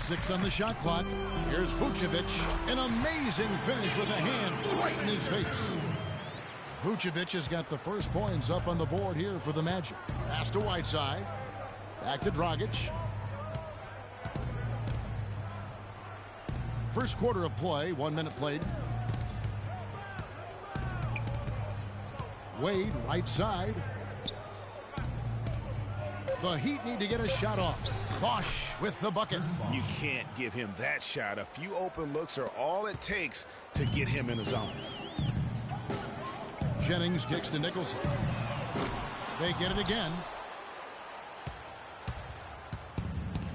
6 on the shot clock. Here's Vucevic. An amazing finish with a hand right in his face. Vucevic has got the first points up on the board here for the Magic. Pass to Whiteside. Back to Dragic. First quarter of play, 1 minute played. Wade, right side. The Heat need to get a shot off. Bosch with the bucket. You can't give him that shot. A few open looks are all it takes to get him in the zone. Jennings kicks to Nicholson. They get it again.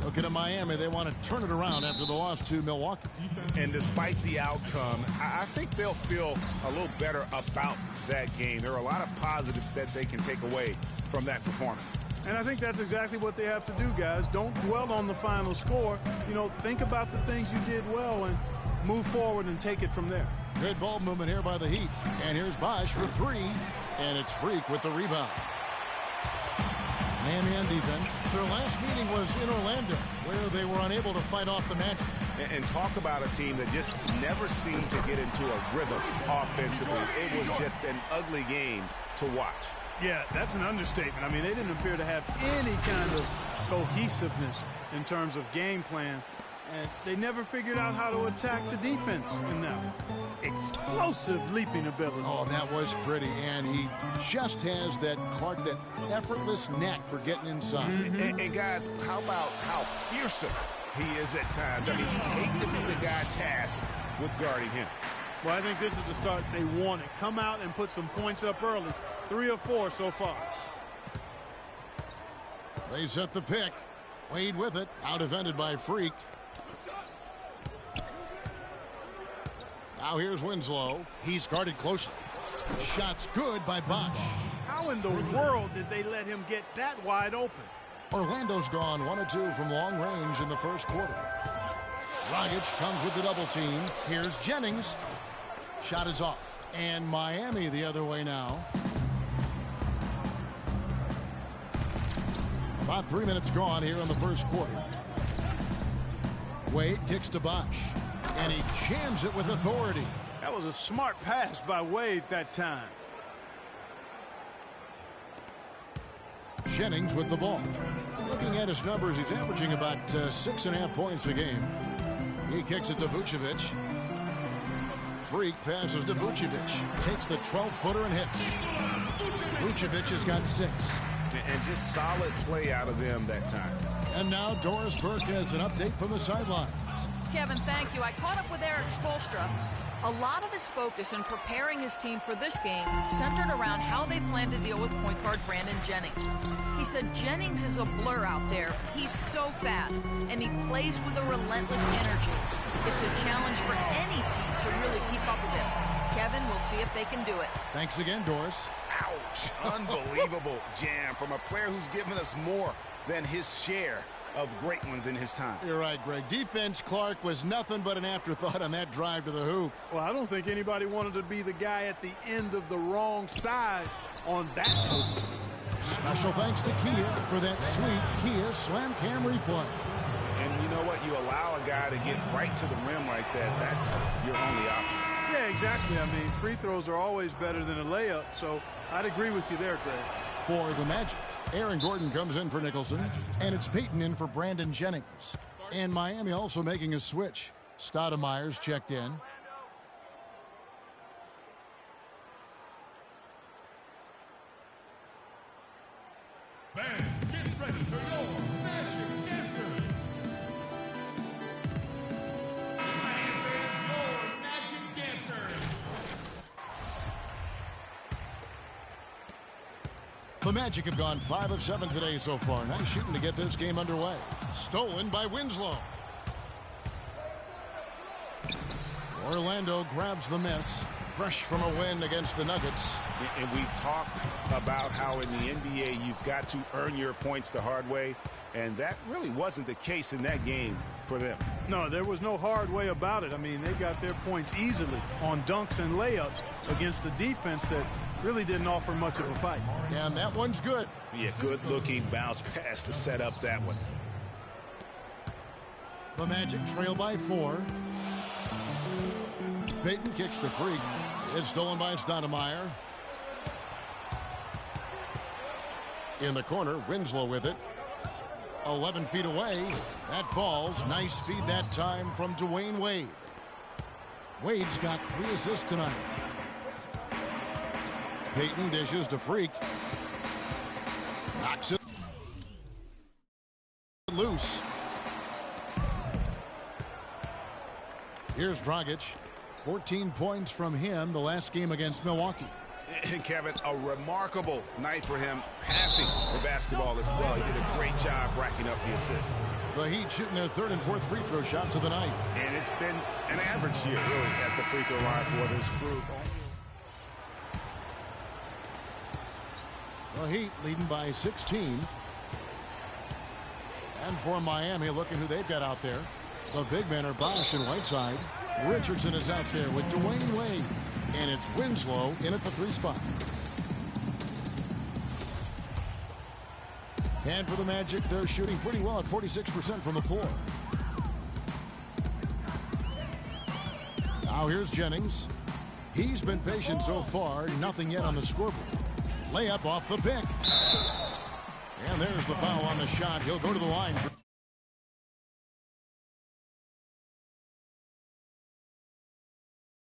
Looking at Miami, they want to turn it around after the loss to Milwaukee. And despite the outcome, I think they'll feel a little better about that game. There are a lot of positives that they can take away from that performance. And I think that's exactly what they have to do, guys. Don't dwell on the final score. You know, think about the things you did well and move forward and take it from there. Good ball movement here by the Heat. And here's Bosch for 3. And it's Freak with the rebound. Miami on defense. Their last meeting was in Orlando, where they were unable to fight off the Magic. And talk about a team that just never seemed to get into a rhythm offensively. It was just an ugly game to watch. Yeah, that's an understatement. I mean, they didn't appear to have any kind of cohesiveness in terms of game plan. And they never figured out how to attack the defense in that one. Explosive leaping ability. Oh, that was pretty. And he just has that, Clark, that effortless knack for getting inside. And guys, how about how fearsome he is at times? I mean, you hate to be the guy tasked with guarding him. Well, I think this is the start they wanted. Come out and put some points up early. 3 or 4 so far. They set the pick. Wade with it. Out defended by Freak. Now here's Winslow. He's guarded closely. Shot's good by Bosch. How in the world did they let him get that wide open? Orlando's gone 1 of 2 from long range in the first quarter. Dragic comes with the double team. Here's Jennings. Shot is off. And Miami the other way now. About 3 minutes gone here in the first quarter. Wade kicks to Bosch. And he jams it with authority. That was a smart pass by Wade that time. Jennings with the ball. Looking at his numbers, he's averaging about 6.5 points a game. He kicks it to Vucevic. Freak passes to Vucevic. Takes the 12-footer and hits. Vucevic has got 6. And just solid play out of them that time. And now Doris Burke has an update from the sidelines. Kevin, thank you. I caught up with Eric Spoelstra. A lot of his focus in preparing his team for this game centered around how they plan to deal with point guard Brandon Jennings. He said Jennings is a blur out there. He's so fast, and he plays with a relentless energy. It's a challenge for any team to really keep up with him. Kevin, we'll see if they can do it. Thanks again, Doris. Ouch. Unbelievable jam from a player who's given us more than his share of great ones in his time. You're right, Greg. Defense, Clark, was nothing but an afterthought on that drive to the hoop. Well, I don't think anybody wanted to be the guy at the end of the wrong side on that post. Special thanks to Kia for that sweet Kia Slam Cam replay. And you know what? You allow a guy to get right to the rim like that. That's your only option. Yeah, exactly. I mean, free throws are always better than a layup, so I'd agree with you there, Greg. For the Magic, Aaron Gordon comes in for Nicholson, and it's Peyton in for Brandon Jennings. And Miami also making a switch. Stoudemire's checked in. Fans, get ready for your Magic Dancers. Miami fans, your Magic Dancers. The Magic have gone 5 of 7 today so far. Nice shooting to get this game underway. Stolen by Winslow. Orlando grabs the miss. Fresh from a win against the Nuggets. And we've talked about how in the NBA you've got to earn your points the hard way. And that really wasn't the case in that game for them. No, there was no hard way about it. I mean, they got their points easily on dunks and layups against a defense that really didn't offer much of a fight. And that one's good. Yeah, good-looking bounce pass to set up that one. The Magic trail by 4. Payton kicks to Freak. It's stolen by Stoudemire. In the corner, Winslow with it. 11 feet away. That falls. Nice feed that time from Dwayne Wade. Wade's got 3 assists tonight. Payton dishes to Freak. Knocks it loose. Here's Dragic. 14 points from him the last game against Milwaukee. And Kevin, a remarkable night for him passing the basketball as well. He did a great job racking up the assists. The Heat shooting their 3rd and 4th free throw shots of the night. And it's been an average year, really, at the free throw line for this group. The Heat leading by 16. And for Miami, looking who they've got out there. The big men are Bosch and Whiteside. Richardson is out there with Dwayne Wade. And it's Winslow in at the 3 spot. And for the Magic, they're shooting pretty well at 46% from the floor. Now here's Jennings. He's been patient so far. Nothing yet on the scoreboard. Layup off the pick. And there's the foul on the shot. He'll go to the line.